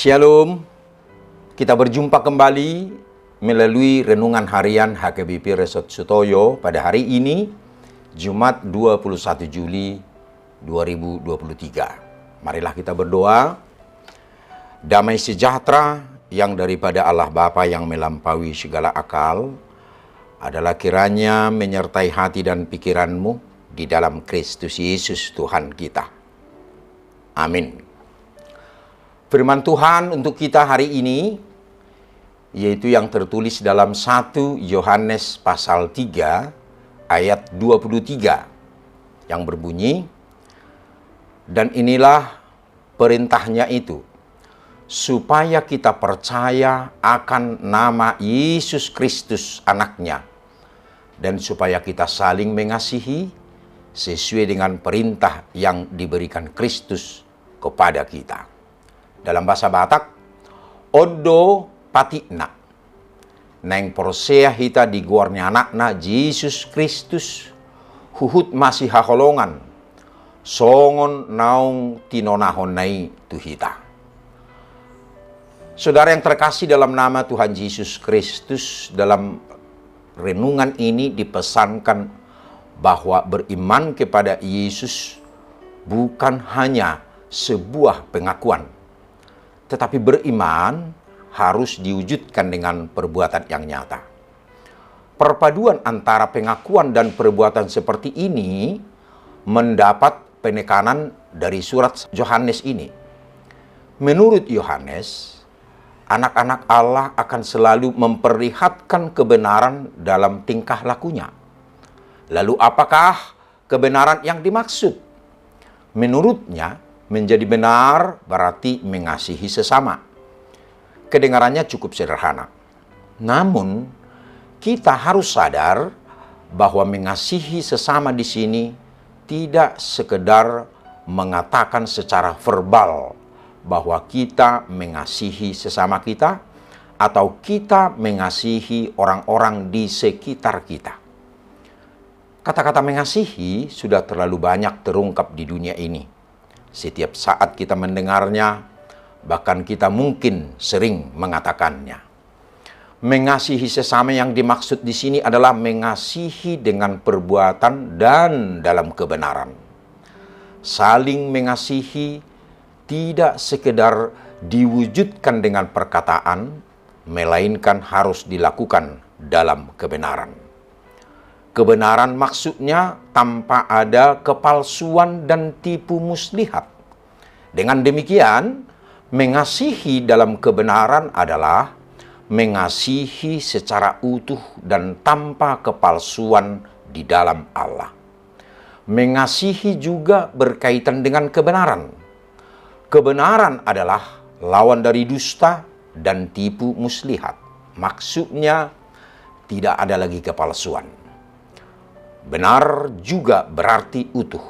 Shalom, kita berjumpa kembali melalui Renungan Harian HKBP Resort Sutoyo pada hari ini, Jumat 21 Juli 2023. Marilah kita berdoa. Damai sejahtera yang daripada Allah Bapa yang melampaui segala akal adalah kiranya menyertai hati dan pikiranmu di dalam Kristus Yesus Tuhan kita. Amin. Firman Tuhan untuk kita hari ini, yaitu yang tertulis dalam 1 Yohanes pasal 3 ayat 23, yang berbunyi, dan inilah perintahnya itu, supaya kita percaya akan nama Yesus Kristus anaknya, dan supaya kita saling mengasihi sesuai dengan perintah yang diberikan Kristus kepada kita. Dalam bahasa Batak, odo patikna, neng persea hita di guarnya anakna Yesus Kristus, huhut masih haholongan, songon naung tinonahon nai tuhita. Saudara yang terkasih dalam nama Tuhan Yesus Kristus, dalam renungan ini dipesankan bahwa beriman kepada Yesus bukan hanya sebuah pengakuan, tetapi beriman harus diwujudkan dengan perbuatan yang nyata. Perpaduan antara pengakuan dan perbuatan seperti ini mendapat penekanan dari surat Yohanes ini. Menurut Yohanes, anak-anak Allah akan selalu memperlihatkan kebenaran dalam tingkah lakunya. Lalu apakah kebenaran yang dimaksud? Menurutnya, menjadi benar berarti mengasihi sesama. Kedengarannya cukup sederhana. Namun, kita harus sadar bahwa mengasihi sesama di sini tidak sekedar mengatakan secara verbal bahwa kita mengasihi sesama kita atau kita mengasihi orang-orang di sekitar kita. Kata-kata mengasihi sudah terlalu banyak terungkap di dunia ini. Setiap saat kita mendengarnya, bahkan kita mungkin sering mengatakannya. Mengasihi sesama yang dimaksud di sini adalah mengasihi dengan perbuatan dan dalam kebenaran. Saling mengasihi tidak sekedar diwujudkan dengan perkataan, melainkan harus dilakukan dalam kebenaran. Kebenaran maksudnya tanpa ada kepalsuan dan tipu muslihat. Dengan demikian, mengasihi dalam kebenaran adalah mengasihi secara utuh dan tanpa kepalsuan di dalam Allah. Mengasihi juga berkaitan dengan kebenaran. Kebenaran adalah lawan dari dusta dan tipu muslihat. Maksudnya tidak ada lagi kepalsuan. Benar juga berarti utuh.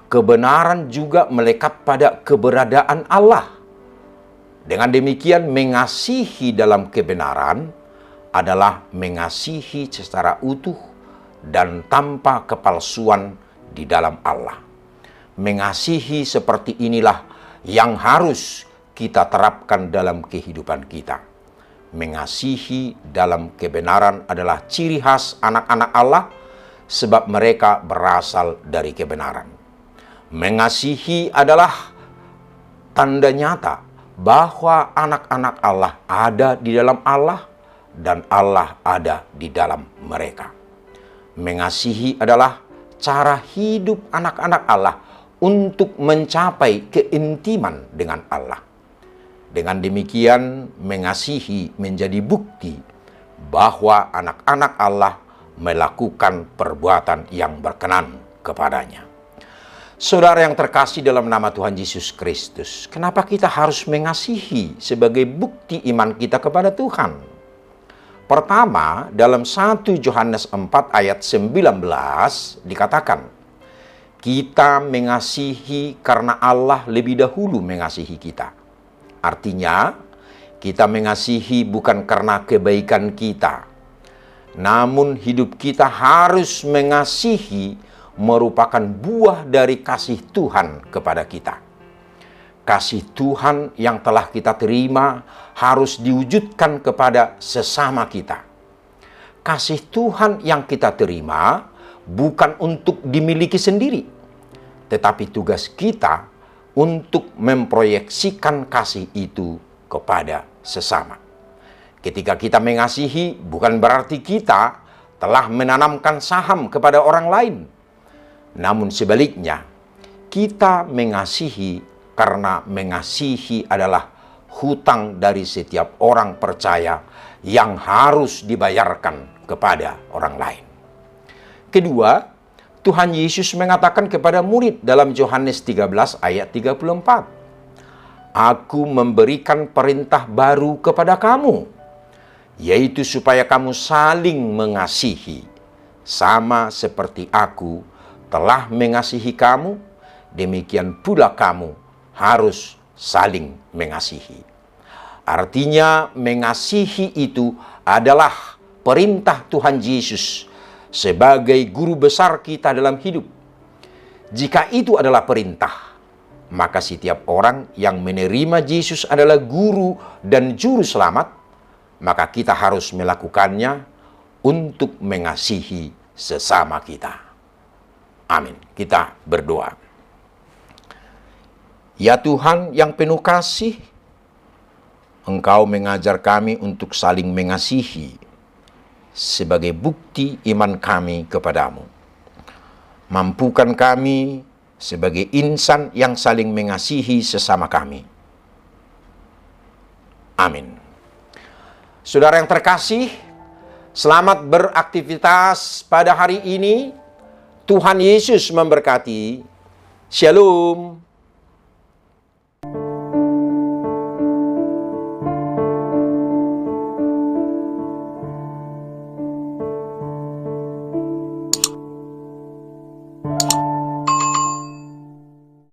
Kebenaran juga melekat pada keberadaan Allah. Dengan demikian, mengasihi dalam kebenaran adalah mengasihi secara utuh dan tanpa kepalsuan di dalam Allah. Mengasihi seperti inilah yang harus kita terapkan dalam kehidupan kita. Mengasihi dalam kebenaran adalah ciri khas anak-anak Allah, sebab mereka berasal dari kebenaran. Mengasihi adalah tanda nyata bahwa anak-anak Allah ada di dalam Allah dan Allah ada di dalam mereka. Mengasihi adalah cara hidup anak-anak Allah untuk mencapai keintiman dengan Allah. Dengan demikian, mengasihi menjadi bukti bahwa anak-anak Allah melakukan perbuatan yang berkenan kepadanya. Saudara yang terkasih dalam nama Tuhan Yesus Kristus, kenapa kita harus mengasihi sebagai bukti iman kita kepada Tuhan? Pertama, dalam 1 Yohanes 4 ayat 19 dikatakan, kita mengasihi karena Allah lebih dahulu mengasihi kita. Artinya, kita mengasihi bukan karena kebaikan kita, namun hidup kita harus mengasihi merupakan buah dari kasih Tuhan kepada kita. kasih Tuhan yang telah kita terima harus diwujudkan kepada sesama kita. Kasih Tuhan yang kita terima bukan untuk dimiliki sendiri, tetapi tugas kita untuk memproyeksikan kasih itu kepada sesama. Ketika kita mengasihi, bukan berarti kita telah menanamkan saham kepada orang lain. Namun sebaliknya, kita mengasihi karena mengasihi adalah hutang dari setiap orang percaya yang harus dibayarkan kepada orang lain. Kedua, Tuhan Yesus mengatakan kepada murid dalam Yohanes 13 ayat 34, "Aku memberikan perintah baru kepada kamu, yaitu supaya kamu saling mengasihi, sama seperti aku telah mengasihi kamu, demikian pula kamu harus saling mengasihi." Artinya mengasihi itu adalah perintah Tuhan Yesus sebagai guru besar kita dalam hidup. Jika itu adalah perintah, maka setiap orang yang menerima Yesus adalah guru dan juru selamat, maka kita harus melakukannya untuk mengasihi sesama kita. Amin. Kita berdoa. Ya Tuhan yang penuh kasih, Engkau mengajar kami untuk saling mengasihi sebagai bukti iman kami kepadamu. Mampukan kami sebagai insan yang saling mengasihi sesama kami. Amin. Saudara yang terkasih, selamat beraktivitas pada hari ini. Tuhan Yesus memberkati. Shalom.